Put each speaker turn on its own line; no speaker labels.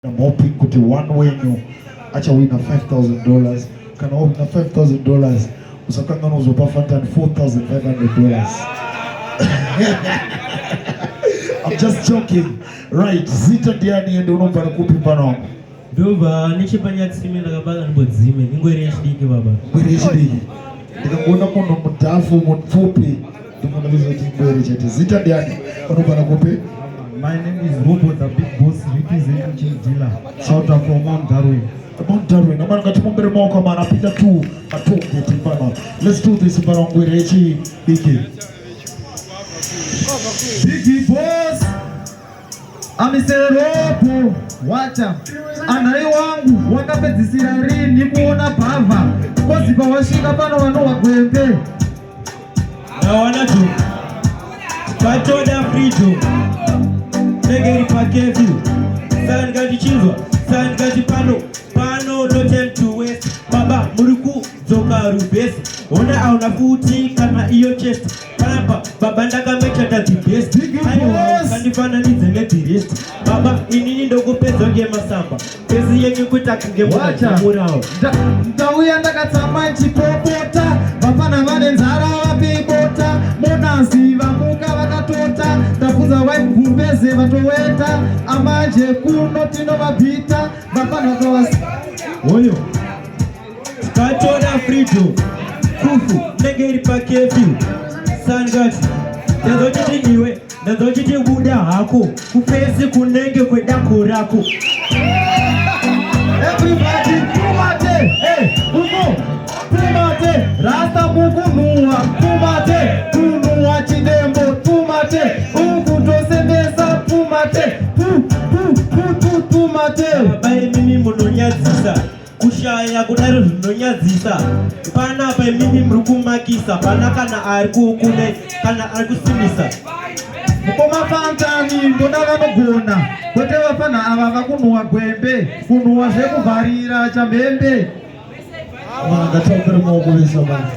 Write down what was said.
I'm hoping kuti one wenyu acha wina $5,000 kana wina $5,000 usakangana uzopa Fanta $4,500. I'm just joking. Right, Zita Diani and unomba kupi pano.
Dova nichipanya tsime ndakabala ndibodzime ingwere yachidiki baba.
Ingwere yachidiki. Ndikangona muno mutafu mupfupi ndimona bizoti ingwere chete. Zita Diani unomba kupi.
My name is Robo, the big boss representing Chief Dealer. Shout out from Mount Darwin.
Mount Darwin. I'm going to move the more command. I'm going to let's do this.
Biggie boss. Mr. Robo. Wacha. Anai wangu wakapedzisira rini kuona bhava. Kozipa washika pano vano wagwembe.
Nawana tu. Katoda frito. Negeri pakevu. San gati chizwa. San gati pano. Pano no time to waste. Baba muruku zoka rubesi. Ona auna futi kana iyo chest. Papa baba ndaka mecha dati best. Kanifana nizenge dirist. Baba inini ndogo pezo nge masamba. Pezi yenye kutakinge murao.
Ndauya ndakatsama nchipopota. Vapana vane nzara vapibota. Monasi vamuka vakatota. Ndafuza vaigumbeze vatoweta. Amanje kuno tino vabita. Vapana kawasi
Oyo Katoda frito Kufu Negeri pakevu Sangati Nazochiti niwe Nazochiti buda hako Kupesi kunenge kwedako rako.
Everybody Pumate Hey Umo Pumate Rasta muku nuwa Pumate Kunuwa chidembo Pumate Ukutosendesa Pumate Pumate
Bae mimi mononyazisa Kushaya kudaro nonyazisa Pana bae mimi mrukumakisa Pana kana arikukune Kana arikusimisa
Mukoma fantani ndodava nogona Kwete vapana avava kunuwa gwembe Kunuwa zvekuvarira chambembe
Mwana ngataupere maoko vese bana.